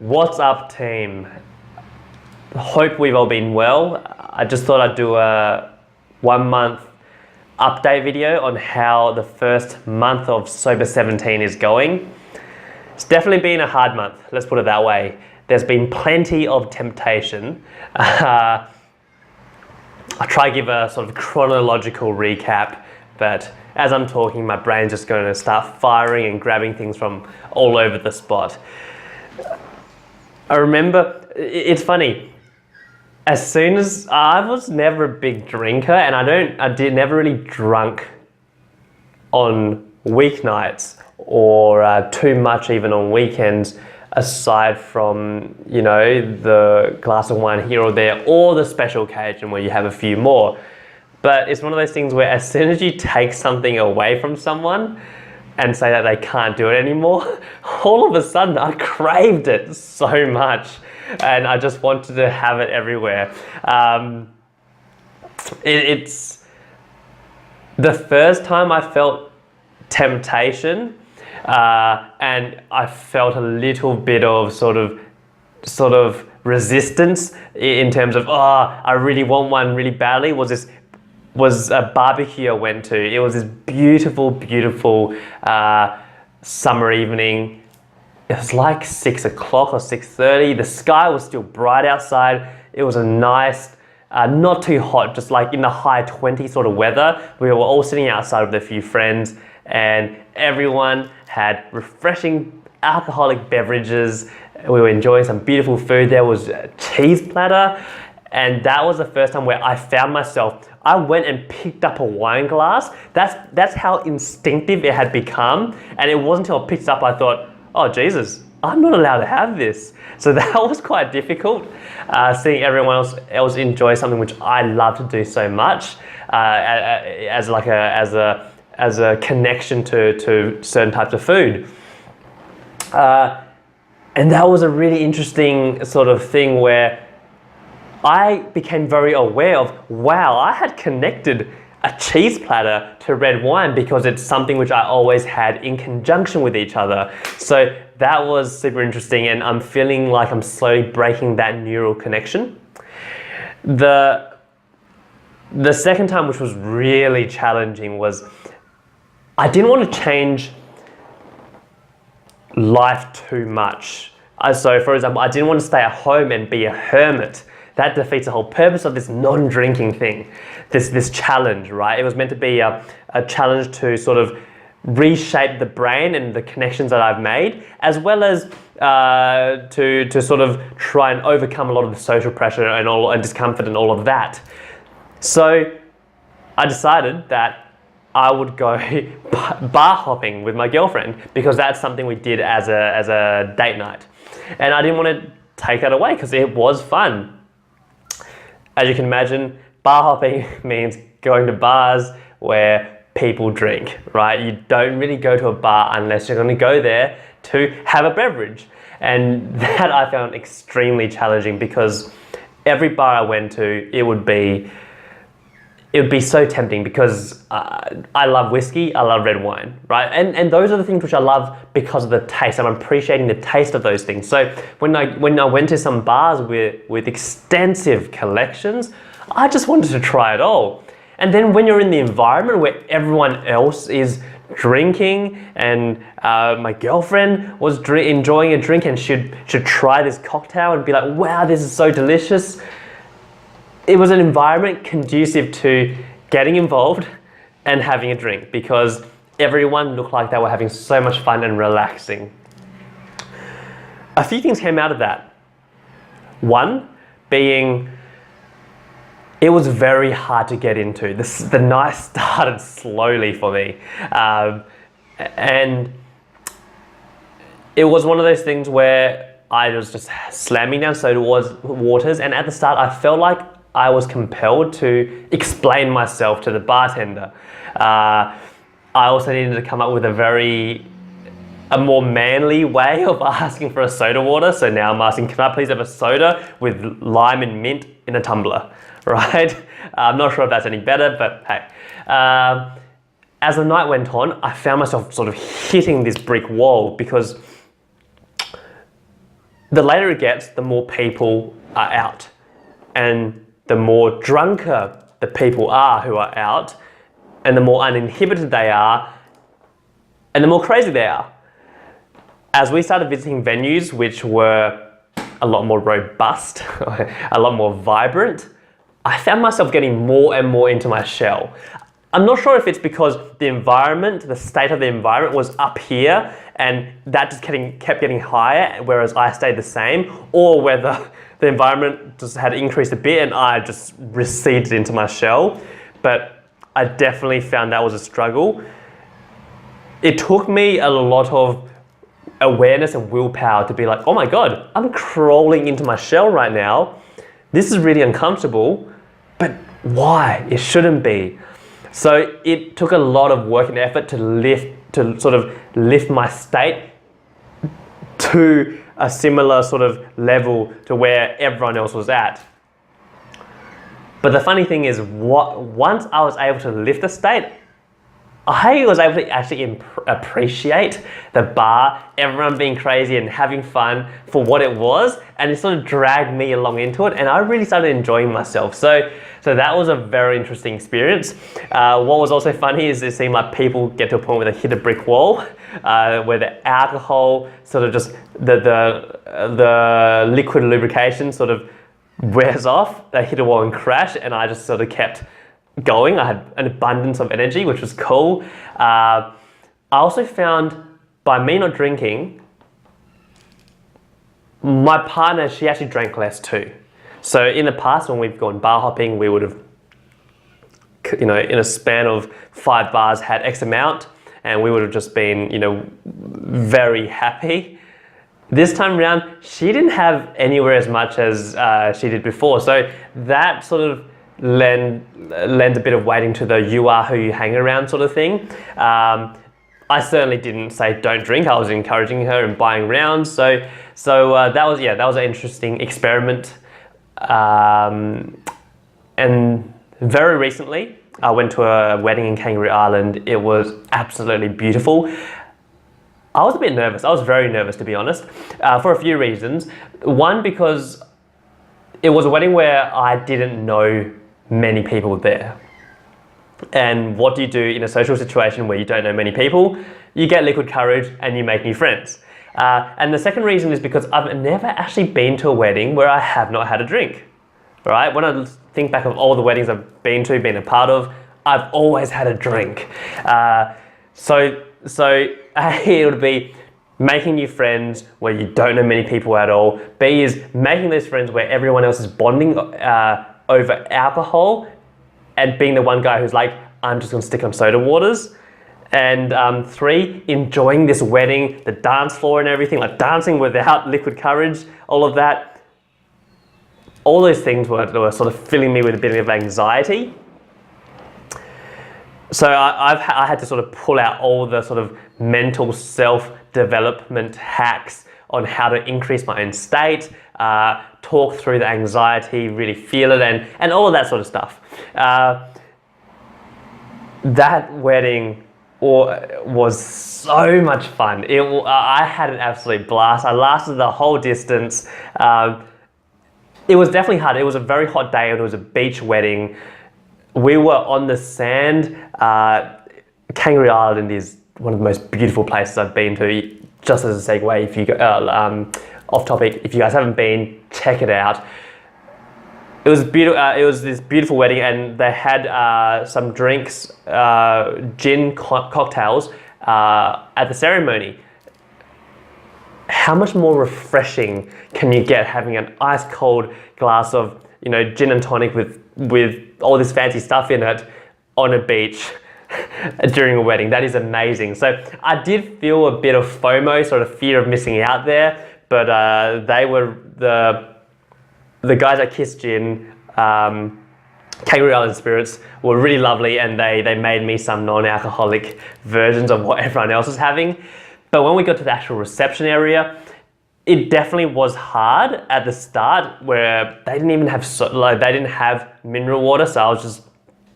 What's up, team? Hope we've all been well. I just thought I'd do a 1 month update video on how the first month of Sober 17 is going. It's definitely been a hard month, let's put it that way. There's been plenty of temptation. I'll try to give a sort of chronological recap, but as I'm talking, my brain's just going to start firing and grabbing things from all over the spot. I remember, it's funny, as soon as I was never a big drinker, and I never really drunk on weeknights or too much even on weekends, aside from, you know, the glass of wine here or there, or the special occasion where you have a few more. But it's one of those things where as soon as you take something away from someone and say that they can't do it anymore, all of a sudden I craved it so much and I just wanted to have it everywhere. It's the first time I felt temptation, and I felt a little bit of sort of resistance in terms of, oh, I really want one really badly, was a barbecue I went to. It was this beautiful, beautiful summer evening. It was like 6 o'clock or 6:30. The sky was still bright outside. It was a nice, not too hot, just like in the high 20s sort of weather. We were all sitting outside with a few friends and everyone had refreshing alcoholic beverages. We were enjoying some beautiful food. There was a cheese platter. And that was the first time where I found myself, I went and picked up a wine glass. That's how instinctive it had become. And it wasn't until I picked it up I thought, oh Jesus, I'm not allowed to have this. So that was quite difficult, seeing everyone else enjoy something which I love to do so much, as a connection to certain types of food. And that was a really interesting sort of thing where I became very aware of, wow, I had connected a cheese platter to red wine because it's something which I always had in conjunction with each other. So that was super interesting, and I'm feeling like I'm slowly breaking that neural connection. The second time, which was really challenging, was I didn't want to change life too much. So for example, I didn't want to stay at home and be a hermit. That defeats the whole purpose of this non-drinking thing, this challenge, right? It was meant to be a challenge to sort of reshape the brain and the connections that I've made, as well as to sort of try and overcome a lot of the social pressure and discomfort and all of that. So I decided that I would go bar hopping with my girlfriend because that's something we did as a date night. And I didn't want to take that away because it was fun. As you can imagine, bar hopping means going to bars where people drink, right? You don't really go to a bar unless you're going to go there to have a beverage. And that I found extremely challenging because every bar I went to, it would be so tempting because I love whiskey, I love red wine, right? And those are the things which I love because of the taste. I'm appreciating the taste of those things. So when I went to some bars with extensive collections, I just wanted to try it all. And then when you're in the environment where everyone else is drinking and my girlfriend was enjoying a drink and should try this cocktail and be like, wow, this is so delicious. It was an environment conducive to getting involved and having a drink because everyone looked like they were having so much fun and relaxing. A few things came out of that. One being, it was very hard to get into. The night started slowly for me. And it was one of those things where I was just slamming down soda waters, and at the start I felt like I was compelled to explain myself to the bartender. I also needed to come up with a more manly way of asking for a soda water. So now I'm asking, can I please have a soda with lime and mint in a tumbler, right? I'm not sure if that's any better, but hey. As the night went on, I found myself sort of hitting this brick wall because the later it gets, the more people are out. And the more drunker the people are who are out, and the more uninhibited they are, and the more crazy they are. As we started visiting venues which were a lot more robust, a lot more vibrant, I found myself getting more and more into my shell. I'm not sure if it's because the environment, the state of the environment was up here and that just kept getting higher, whereas I stayed the same, or whether the environment just had increased a bit and I just receded into my shell. But I definitely found that was a struggle. It took me a lot of awareness and willpower to be like, oh my God, I'm crawling into my shell right now. This is really uncomfortable, but why? It shouldn't be. So it took a lot of work and effort to sort of lift my state to a similar sort of level to where everyone else was at. But the funny thing is, once I was able to lift the state, I was able to actually appreciate the bar, everyone being crazy and having fun for what it was, and it sort of dragged me along into it, and I really started enjoying myself. So that was a very interesting experience. What was also funny is it seemed like people get to a point where they hit a brick wall, where the alcohol sort of just, the liquid lubrication sort of wears off, they hit a wall and crash, and I just sort of kept going. I had an abundance of energy, which was cool. I also found by me not drinking, my partner, she actually drank less too. So in the past when we've gone bar hopping, we would have, in a span of 5 bars had X amount, and we would have just been, very happy. This time around, she didn't have anywhere as much as she did before. So that sort of lend a bit of weighting to the you are who you hang around sort of thing. I certainly didn't say don't drink. I was encouraging her and buying rounds. So that was an interesting experiment. And very recently, I went to a wedding in Kangaroo Island. It was absolutely beautiful. I was a bit nervous. I was very nervous, to be honest, for a few reasons. One, because it was a wedding where I didn't know many people there. And what do you do in a social situation where you don't know many people? You get liquid courage and you make new friends. And the second reason is because I've never actually been to a wedding where I have not had a drink. Right? When I think back of all the weddings I've been a part of, I've always had a drink. So A, it would be making new friends where you don't know many people at all. B is making those friends where everyone else is bonding over alcohol, and being the one guy who's like, I'm just gonna stick on soda waters. And 3, enjoying this wedding, the dance floor and everything, like dancing without liquid courage, all of that. All those things were sort of filling me with a bit of anxiety. So I had to sort of pull out all the sort of mental self-development hacks on how to increase my own state, talk through the anxiety, really feel it, and all of that sort of stuff. That wedding was so much fun. I had an absolute blast. I lasted the whole distance. It was definitely hard. It was a very hot day and it was a beach wedding. We were on the sand. Kangaroo Island is one of the most beautiful places I've been to. Just as a segue, if you go, off topic, if you guys haven't been, check it out. It was beautiful. It was this beautiful wedding, and they had some drinks, gin cocktails at the ceremony. How much more refreshing can you get having an ice cold glass of gin and tonic with all this fancy stuff in it on a beach during a wedding? That is amazing. So I did feel a bit of FOMO, sort of fear of missing out there, but they were the guys at Kiss Gin, Kangaroo Island Spirits, were really lovely, and they made me some non-alcoholic versions of what everyone else was having. But when we got to the actual reception area, it definitely was hard at the start, where they didn't even have they didn't have mineral water, so I was just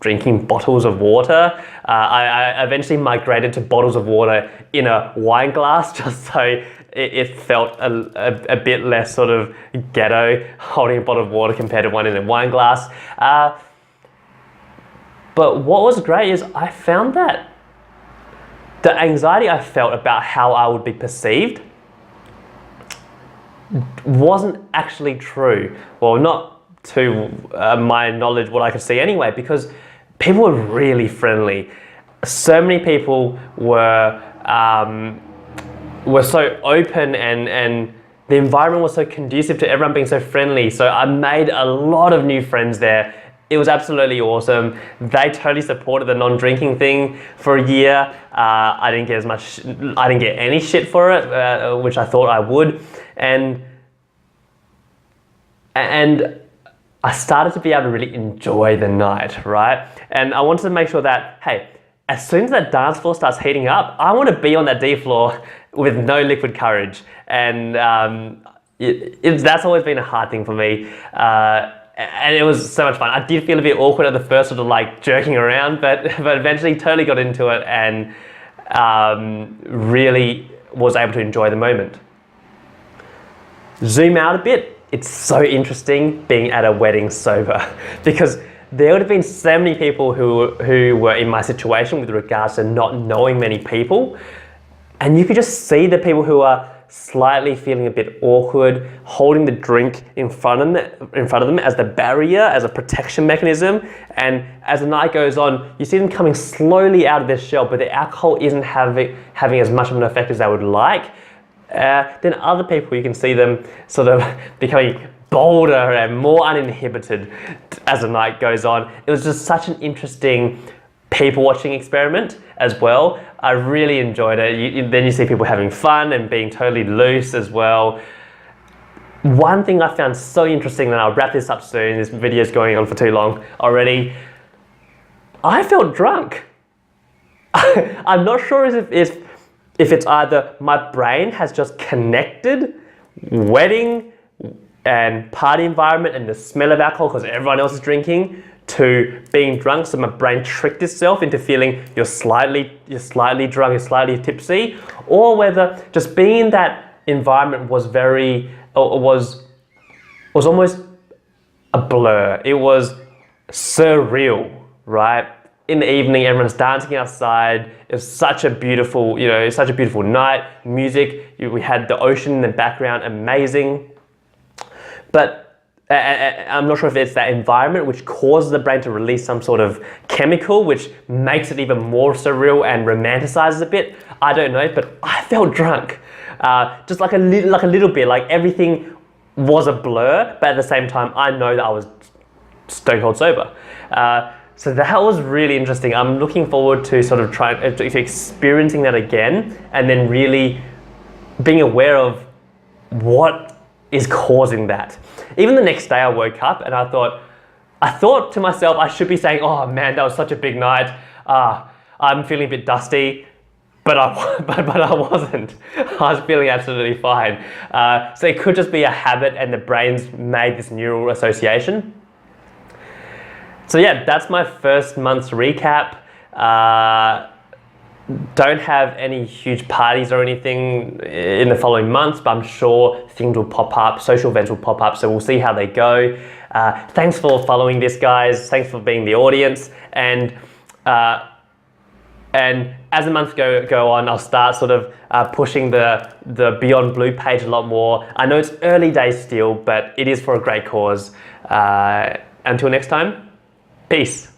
drinking bottles of water. I eventually migrated to bottles of water in a wine glass, just so it felt a bit less sort of ghetto, holding a bottle of water compared to one in a wine glass. But what was great is I found that the anxiety I felt about how I would be perceived wasn't actually true. Well, not to my knowledge, what I could see anyway, because people were really friendly. So many people were so open, and the environment was so conducive to everyone being so friendly. So I made a lot of new friends there. It was absolutely awesome. They totally supported the non-drinking thing for a year. I didn't get any shit for it, which I thought I would. And I started to be able to really enjoy the night, right? And I wanted to make sure that, hey, as soon as that dance floor starts heating up, I want to be on that D floor with no liquid courage. And that's always been a hard thing for me. And it was so much fun. I did feel a bit awkward at the first, sort of like jerking around, but eventually totally got into it and really was able to enjoy the moment. Zoom out a bit. It's so interesting being at a wedding sober, because there would have been so many people who were in my situation with regards to not knowing many people, and you could just see the people who are slightly feeling a bit awkward, holding the drink in front of them as the barrier, as a protection mechanism. And as the night goes on, you see them coming slowly out of their shell, but the alcohol isn't having as much of an effect as they would like. Then other people, you can see them sort of becoming bolder and more uninhibited as the night goes on. It was just such an interesting people watching experiment as well. I really enjoyed it. Then you see people having fun and being totally loose as well. One thing I found so interesting, and I'll wrap this up soon, this video's going on for too long already. I felt drunk. I'm not sure if it's either my brain has just connected wedding and party environment and the smell of alcohol because everyone else is drinking to being drunk, so my brain tricked itself into feeling you're slightly drunk, you're slightly tipsy, or whether just being in that environment was almost a blur. It was surreal, right? In the evening, everyone's dancing outside. It was such a beautiful, night. Music, we had the ocean in the background, amazing. But I'm not sure if it's that environment which causes the brain to release some sort of chemical which makes it even more surreal and romanticizes a bit. I don't know, but I felt drunk. Just like a little bit, like everything was a blur, but at the same time, I know that I was stone cold sober. So that was really interesting. I'm looking forward to sort of to experiencing that again, and then really being aware of what is causing that. Even the next day I woke up and I thought to myself, I should be saying, oh man, that was such a big night. I'm feeling a bit dusty, but I wasn't. I was feeling absolutely fine. So it could just be a habit and the brain's made this neural association. So yeah, that's my first month's recap. Don't have any huge parties or anything in the following months, but I'm sure things will pop up, social events will pop up, so we'll see how they go. Thanks for following this, guys. Thanks for being the audience. And as the months go on, I'll start sort of pushing the Beyond Blue page a lot more. I know it's early days still, but it is for a great cause. Until next time, peace.